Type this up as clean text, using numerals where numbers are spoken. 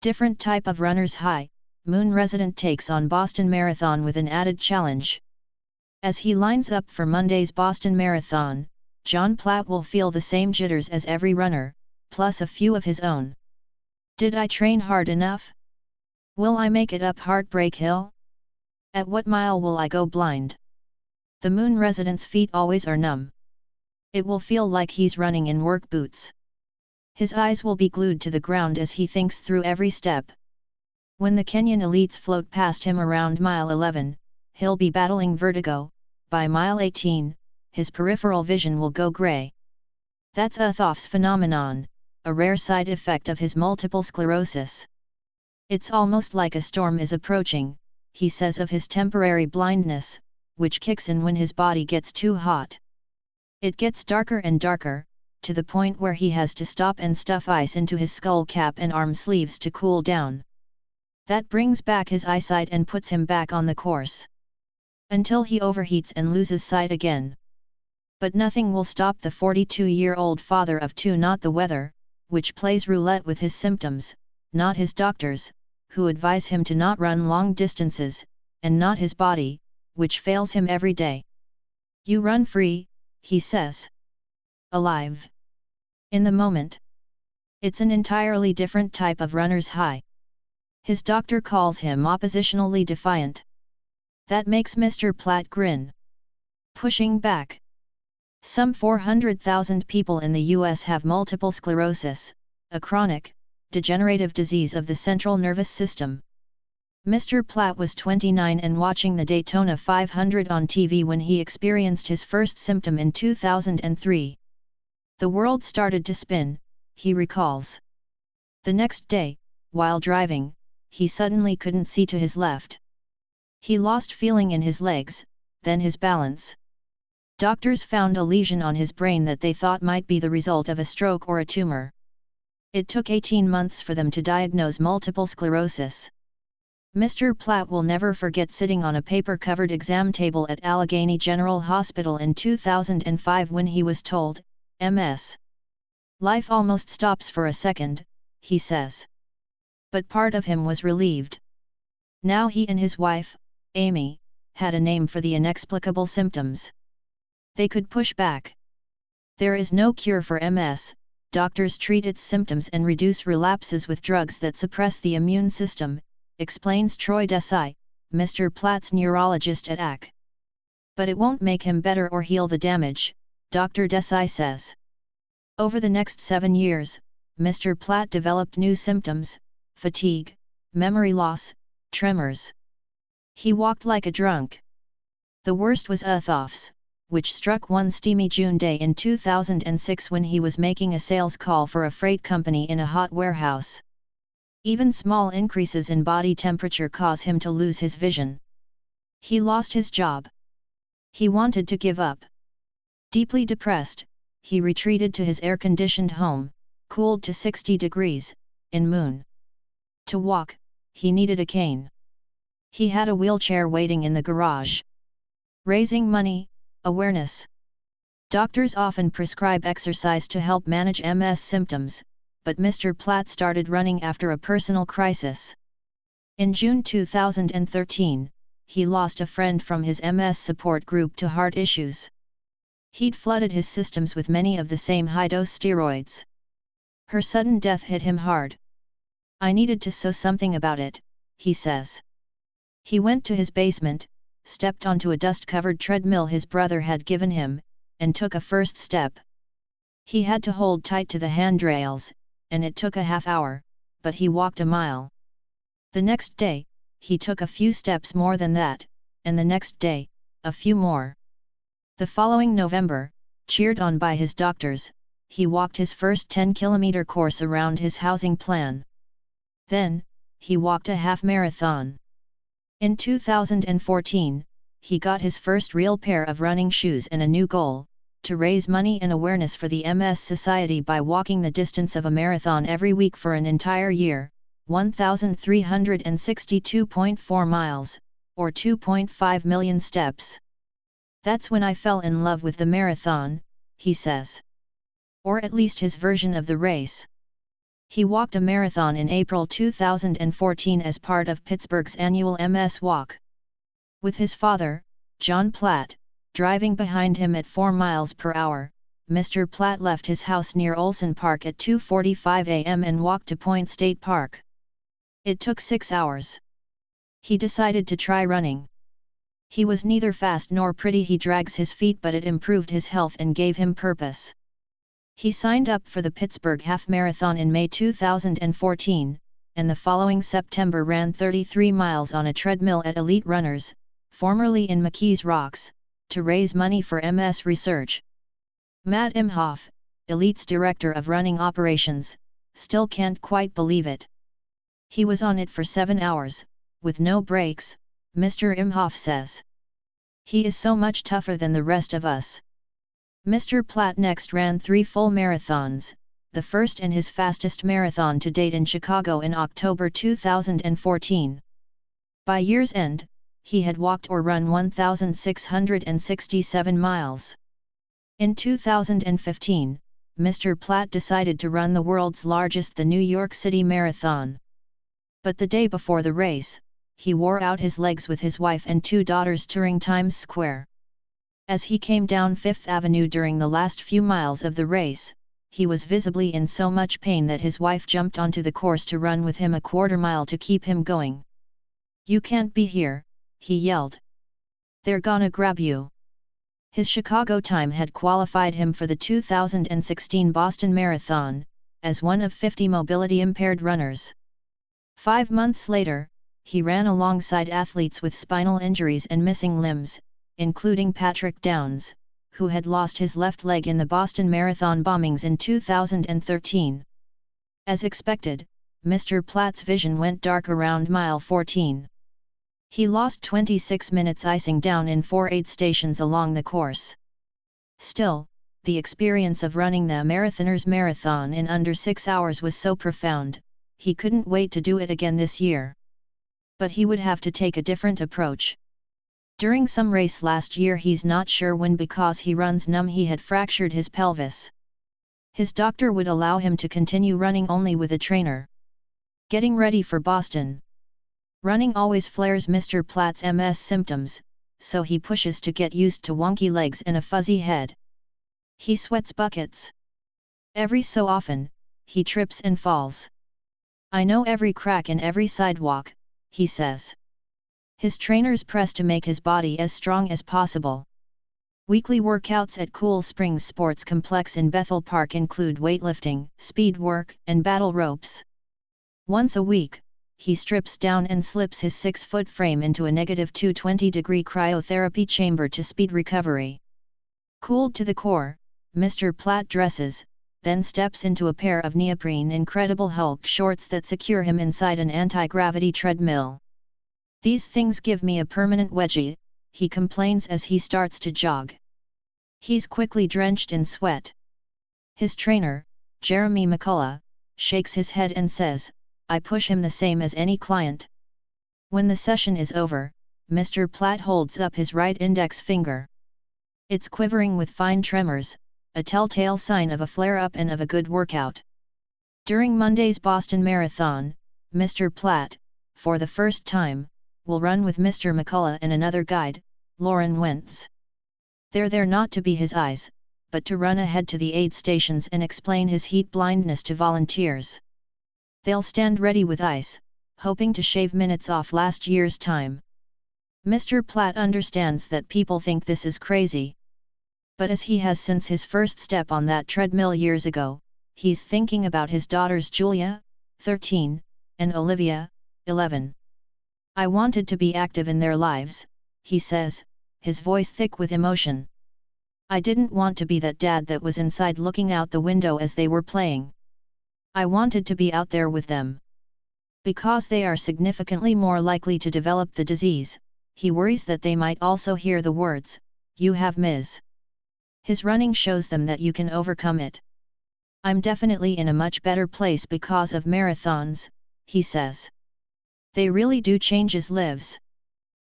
Different type of runner's high, Moon resident takes on Boston Marathon with an added challenge. As he lines up for Monday's Boston Marathon, John Platt will feel the same jitters as every runner, plus a few of his own. Did I train hard enough? Will I make it up Heartbreak Hill? At what mile will I go blind? The Moon resident's feet always are numb. It will feel like he's running in work boots. His eyes will be glued to the ground as he thinks through every step. When the Kenyan elites float past him around mile 11, he'll be battling vertigo. By mile 18, his peripheral vision will go gray. That's Uthoff's phenomenon, a rare side effect of his multiple sclerosis. It's almost like a storm is approaching, he says of his temporary blindness, which kicks in when his body gets too hot. It gets darker and darker, to the point where he has to stop and stuff ice into his skull cap and arm sleeves to cool down. That brings back his eyesight and puts him back on the course. Until he overheats and loses sight again. But nothing will stop the 42-year-old father of two, not the weather, which plays roulette with his symptoms, not his doctors, who advise him to not run long distances, and not his body, which fails him every day. You run free, he says. Alive. In the moment. It's an entirely different type of runner's high. His doctor calls him oppositionally defiant. That makes Mr. Platt grin. Pushing back. Some 400,000 people in the US have multiple sclerosis, a chronic, degenerative disease of the central nervous system. Mr. Platt was 29 and watching the Daytona 500 on TV when he experienced his first symptom in 2003. The world started to spin, he recalls. The next day, while driving, he suddenly couldn't see to his left. He lost feeling in his legs, then his balance. Doctors found a lesion on his brain that they thought might be the result of a stroke or a tumor. It took 18 months for them to diagnose multiple sclerosis. Mr. Platt will never forget sitting on a paper-covered exam table at Allegheny General Hospital in 2005 when he was told, MS. Life almost stops for a second, he says. But part of him was relieved. Now he and his wife, Amy, had a name for the inexplicable symptoms. They could push back. There is no cure for MS, doctors treat its symptoms and reduce relapses with drugs that suppress the immune system, explains Troy Desai, Mr. Platt's neurologist at AC. But it won't make him better or heal the damage, Dr. Desai says. Over the next 7 years, Mr. Platt developed new symptoms, fatigue, memory loss, tremors. He walked like a drunk. The worst was Uthoff's, which struck one steamy June day in 2006 when he was making a sales call for a freight company in a hot warehouse. Even small increases in body temperature cause him to lose his vision. He lost his job. He wanted to give up. Deeply depressed, he retreated to his air-conditioned home, cooled to 60 degrees, in Moon. To walk, he needed a cane. He had a wheelchair waiting in the garage. Raising money, awareness. Doctors often prescribe exercise to help manage MS symptoms, but Mr. Platt started running after a personal crisis. In June 2013, he lost a friend from his MS support group to heart issues. He'd flooded his systems with many of the same high-dose steroids. Her sudden death hit him hard. I needed to do something about it, he says. He went to his basement, stepped onto a dust-covered treadmill his brother had given him, and took a first step. He had to hold tight to the handrails, and it took a half hour, but he walked a mile. The next day, he took a few steps more than that, and the next day, a few more. The following November, cheered on by his doctors, he walked his first 10-kilometer course around his housing plan. Then, he walked a half marathon. In 2014, he got his first real pair of running shoes and a new goal, to raise money and awareness for the MS Society by walking the distance of a marathon every week for an entire year, 1,362.4 miles, or 2.5 million steps. That's when I fell in love with the marathon, he says. Or at least his version of the race. He walked a marathon in April 2014 as part of Pittsburgh's annual MS Walk. With his father, John Platt, driving behind him at 4 miles per hour, Mr. Platt left his house near Olson Park at 2:45 a.m. and walked to Point State Park. It took 6 hours. He decided to try running. He was neither fast nor pretty. He drags his feet, but it improved his health and gave him purpose. He signed up for the Pittsburgh Half Marathon in May 2014, and the following September ran 33 miles on a treadmill at Elite Runners, formerly in McKees Rocks, to raise money for MS research. Matt Imhoff, Elite's director of running operations, still can't quite believe it. He was on it for 7 hours, with no breaks, Mr. Imhoff says. He is so much tougher than the rest of us. Mr. Platt next ran 3 full marathons, the first and his fastest marathon to date in Chicago in October 2014. By year's end, he had walked or run 1,667 miles. In 2015, Mr. Platt decided to run the world's largest, the New York City Marathon. But the day before the race, he wore out his legs with his wife and 2 daughters touring Times Square. As he came down Fifth Avenue during the last few miles of the race, he was visibly in so much pain that his wife jumped onto the course to run with him a quarter mile to keep him going. "You can't be here," he yelled. "They're gonna grab you." His Chicago time had qualified him for the 2016 Boston Marathon, as one of 50 mobility-impaired runners. 5 months later, he ran alongside athletes with spinal injuries and missing limbs, including Patrick Downs, who had lost his left leg in the Boston Marathon bombings in 2013. As expected, Mr. Platt's vision went dark around mile 14. He lost 26 minutes icing down in 4 aid stations along the course. Still, the experience of running the Marathoners Marathon in under 6 hours was so profound, he couldn't wait to do it again this year. But he would have to take a different approach. During some race last year, he's not sure when, because he runs numb, he had fractured his pelvis. His doctor would allow him to continue running only with a trainer. Getting ready for Boston. Running always flares Mr. Platt's MS symptoms, so he pushes to get used to wonky legs and a fuzzy head. He sweats buckets. Every so often, he trips and falls. "I know every crack in every sidewalk," he says. His trainers press to make his body as strong as possible. Weekly workouts at Cool Springs Sports Complex in Bethel Park include weightlifting, speed work, and battle ropes. Once a week, he strips down and slips his 6-foot frame into a -220-degree cryotherapy chamber to speed recovery. Cooled to the core, Mr. Platt dresses, then steps into a pair of neoprene Incredible Hulk shorts that secure him inside an anti-gravity treadmill. "These things give me a permanent wedgie," he complains as he starts to jog. He's quickly drenched in sweat. His trainer, Jeremy McCullough, shakes his head and says, "I push him the same as any client." When the session is over, Mr. Platt holds up his right index finger. It's quivering with fine tremors, a telltale sign of a flare-up and of a good workout. During Monday's Boston Marathon, Mr. Platt, for the first time, will run with Mr. McCullough and another guide, Lauren Wentz. They're there not to be his eyes, but to run ahead to the aid stations and explain his heat blindness to volunteers. They'll stand ready with ice, hoping to shave minutes off last year's time. Mr. Platt understands that people think this is crazy. But as he has since his first step on that treadmill years ago, he's thinking about his daughters Julia, 13, and Olivia, 11. "I wanted to be active in their lives," he says, his voice thick with emotion. "I didn't want to be that dad that was inside looking out the window as they were playing. I wanted to be out there with them. Because they are significantly more likely to develop the disease, he worries that they might also hear the words, 'You have Ms.' His running shows them that you can overcome it. I'm definitely in a much better place because of marathons," he says. "They really do changes lives."